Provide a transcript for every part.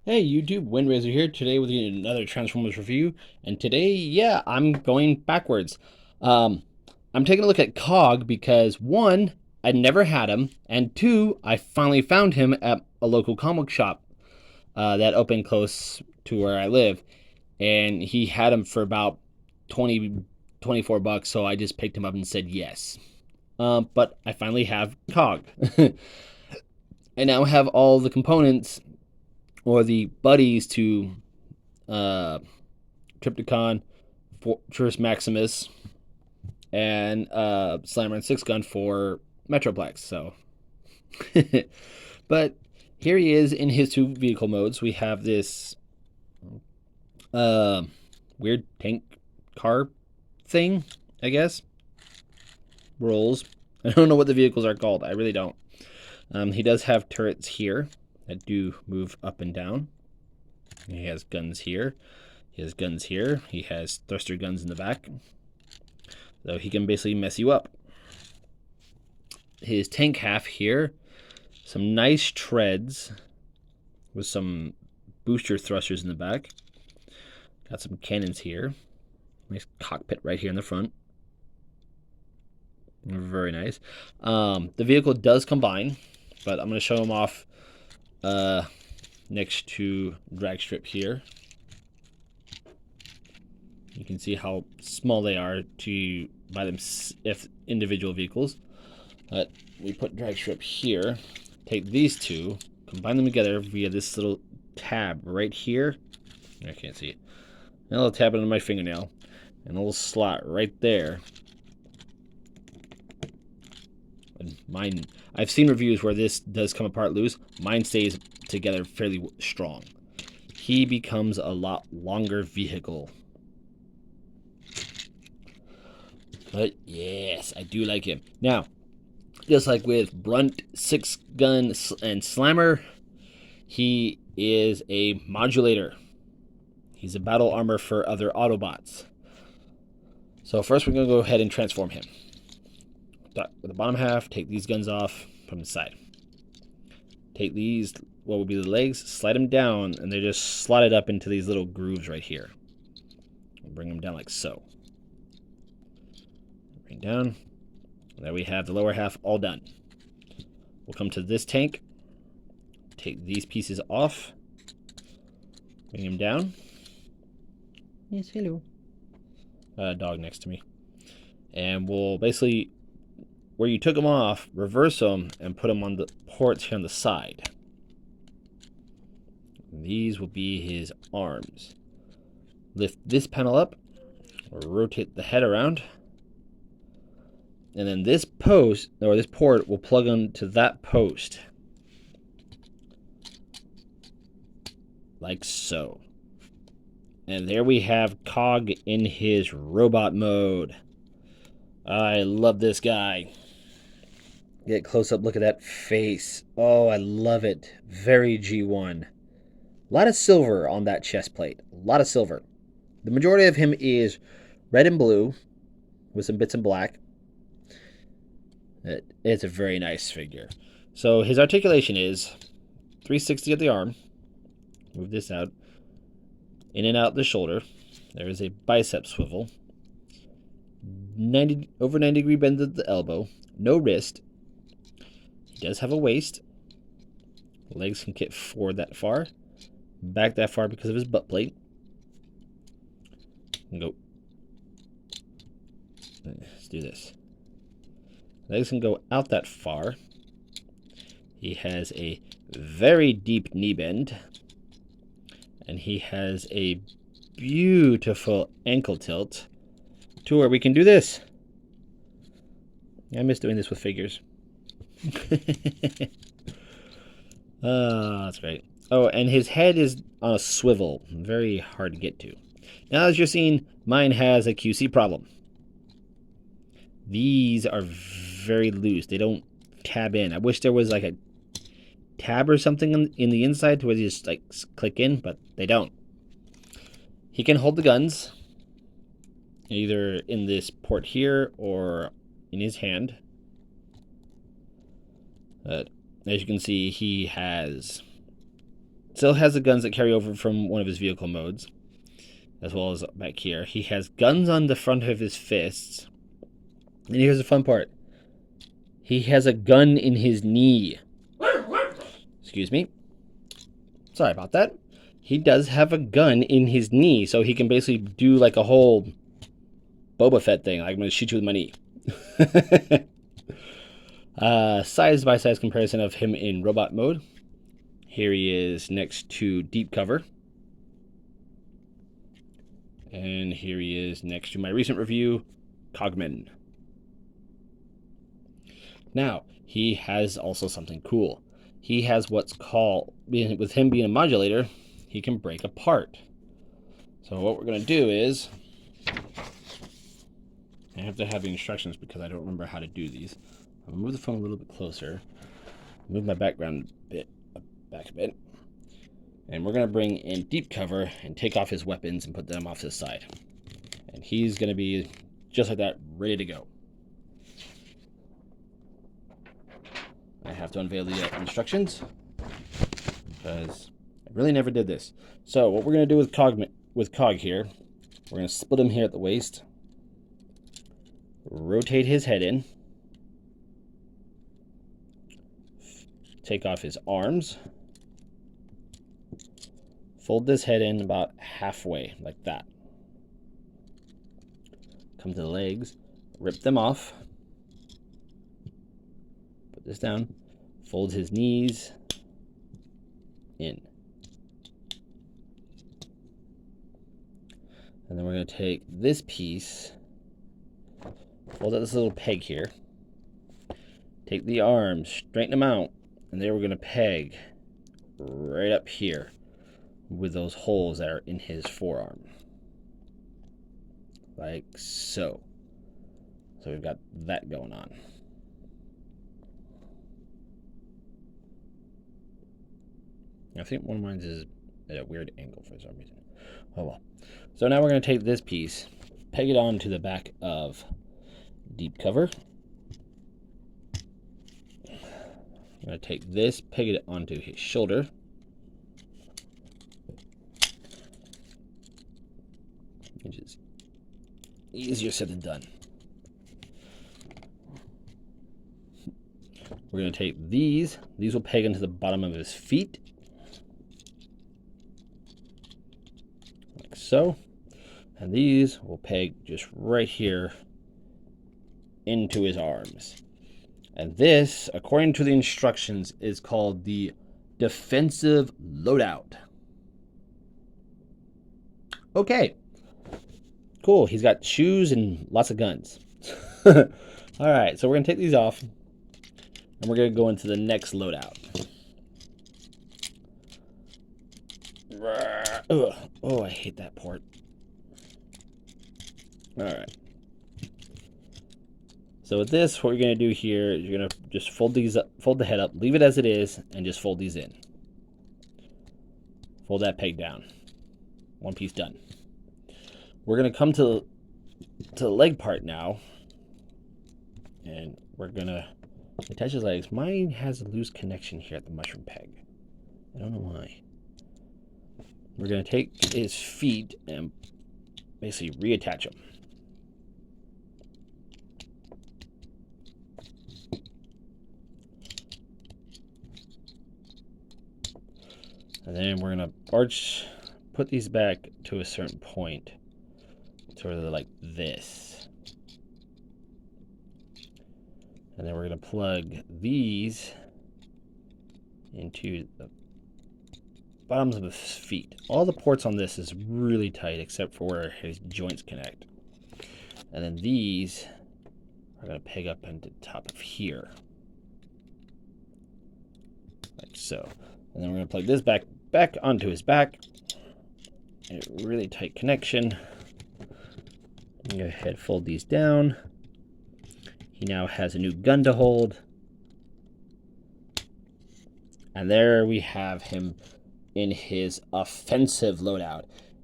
Hey YouTube, Windraiser here, today with another Transformers review, and today, yeah, I'm going backwards. Um, I'm taking a look at Cog because one, I never had him, and two, I finally found him at a local comic shop that opened close to where I live, and he had him for about 20, 24 bucks, so I just picked him up and said yes. But I finally have Cog. I now have all the components or the buddies to uh, Tripticon, Fortress Maximus, and Slammer and Six Gun for Metroplex. So, but here he is in his two vehicle modes. We have this uh, weird tank car thing, I guess. Rolls. I don't know what the vehicles are called. I really don't. He does have turrets here that do move up and down. He has guns here. He has guns here. He has thruster guns in the back. So he can basically mess you up. His tank half here, some nice treads with some booster thrusters in the back. Got some cannons here. Nice cockpit right here in the front. Very nice. The vehicle does combine, but I'm going to show him off next to drag strip here. You can see how small they are to buy them if individual vehicles. But we put drag strip here, take these two, combine them together via this little tab right here. I can't see it. And a little tab under my fingernail, and a little slot right there. And mine, I've seen reviews where this does come apart loose. Mine stays together fairly strong. He becomes a lot longer vehicle. But yes, I do like him. Now, just like with Brunt, Six Gun, and Slammer, he is a modulator. He's a battle armor for other Autobots. So first we're going to go ahead and transform him. Start with the bottom half, take these guns off from the side. Take these, what would be the legs, slide them down, and they're just slotted up into these little grooves right here. Bring them down like so. Bring down. There we have the lower half all done. We'll come to this tank. Take these pieces off. Bring them down. Yes, hello. Dog next to me. And we'll basically, where you took them off, reverse them and put them on the ports here on the side. And these will be his arms. Lift this panel up, rotate the head around, and then this post, or this port, will plug into that post. Like so. And there we have Cog in his robot mode. I love this guy. Get a close-up look at that face. Oh, I love it. Very G1. A lot of silver on that chest plate. A lot of silver. The majority of him is red and blue with some bits in black. It's a very nice figure. So his articulation is 360 at the arm. Move this out. In and out the shoulder. There is a bicep swivel. Over 90-degree bend at the elbow. No wrist. He does have a waist. Legs can get forward that far. Back that far because of his butt plate. And go. Let's do this. Legs can go out that far. He has a very deep knee bend. And he has a beautiful ankle tilt to where we can do this. I miss doing this with figures. Oh, that's great. Oh, and his head is on a swivel. Very hard to get to. Now, as you're seeing, mine has a QC problem. These are very loose. They don't tab in. I wish there was like a tab or something in the inside to where you just like click in, but they don't. He can hold the guns either in this port here or in his hand. As you can see, he has still has the guns that carry over from one of his vehicle modes, as well as back here. He has guns on the front of his fists. And here's the fun part. He has a gun in his knee. Excuse me. Sorry about that. He does have a gun in his knee, so he can basically do like a whole Boba Fett thing. Like, I'm going to shoot you with my knee. Size by size comparison of him in robot mode. Here he is next to deep cover. And here he is next to my recent review, Cogman. Now, he has also something cool. He has what's called, with him being a modulator, he can break apart. So what we're going to do is, I have to have the instructions because I don't remember how to do these. I'm going to move the phone a little bit closer, move my background back a bit, and we're going to bring in deep cover and take off his weapons and put them off to the side. And he's going to be just like that, ready to go. I have to unveil the instructions because I really never did this. So what we're going to do with Cog here, we're going to split him here at the waist, rotate his head in, take off his arms, fold this head in about halfway, like that. Come to the legs, rip them off, put this down, fold his knees in. And then we're going to take this piece, fold out this little peg here, take the arms, straighten them out, and there we're going to peg right up here with those holes that are in his forearm. Like so. So we've got that going on. I think one of mine is at a weird angle for some reason. Oh well. So now we're going to take this piece, peg it onto the back of deep cover. I'm going to take this, peg it onto his shoulder. Which is easier said than done. We're going to take these. These will peg into the bottom of his feet. Like so. And these will peg just right here into his arms. And this, according to the instructions, is called the defensive loadout. Okay. Cool. He's got shoes and lots of guns. All right. So we're going to take these off. And we're going to go into the next loadout. Ugh. Oh, I hate that port. All right. So with this, what you're going to do here is you're going to just fold these up, fold the head up, leave it as it is, and just fold these in. Fold that peg down. One piece done. We're going to come to the leg part now, and we're going to attach his legs. Mine has a loose connection here at the mushroom peg. I don't know why. We're going to take his feet and basically reattach them. And then we're going to put these back to a certain point, sort of like this. And then we're going to plug these into the bottoms of his feet. All the ports on this is really tight except for where his joints connect. And then these are going to peg up into the top of here. Like so. And then we're going to plug this back onto his back. A really tight connection. Go ahead, fold these down. He now has a new gun to hold. And there we have him in his offensive loadout.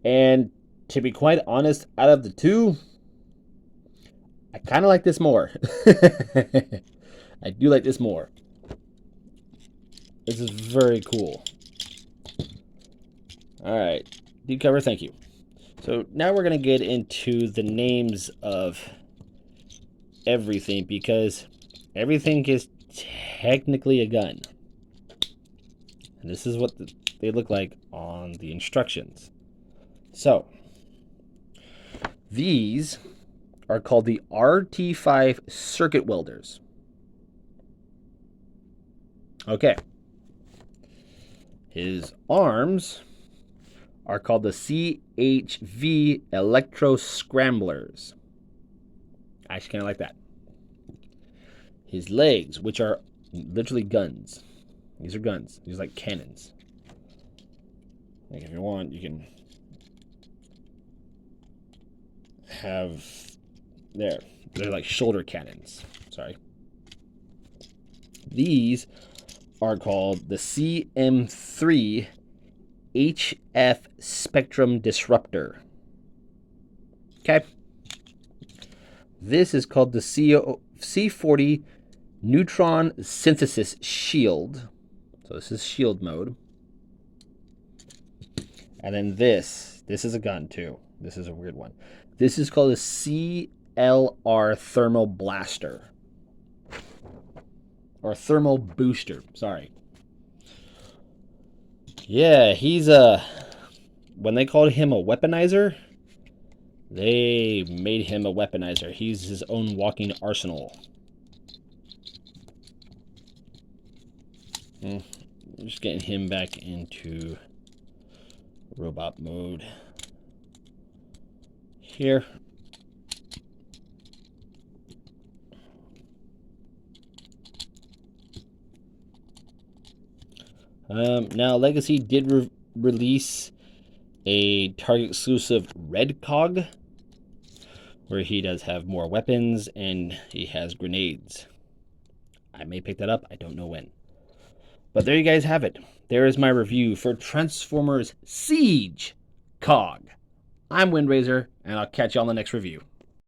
And to be quite honest, out of the two, I kind of like this more. I do like this more. This is very cool. All right, deep cover, thank you. So now we're going to get into the names of everything, because everything is technically a gun. And this is what they look like on the instructions. So these are called the RT5 circuit welders. Okay. His arms are called the CHV electro scramblers. I actually kind of like that. His legs, which are literally guns. These are guns. These are like cannons. Like if you want, you can have there. They're like shoulder cannons. Sorry. These are called the CM3 HF Spectrum Disruptor. Okay. This is called the C40 Neutron Synthesis Shield. So this is shield mode. And then this is a gun too. This is a weird one. This is called a CLR Thermal Blaster. Or Thermal Booster, sorry. Yeah, he's when they called him a weaponizer, they made him a weaponizer. He's his own walking arsenal. Just getting him back into robot mode here. Now, Legacy did release a Target exclusive Red Cog, where he does have more weapons and he has grenades. I may pick that up. I don't know when. But there you guys have it. There is my review for Transformers Siege Cog. I'm Windraiser, and I'll catch you on the next review.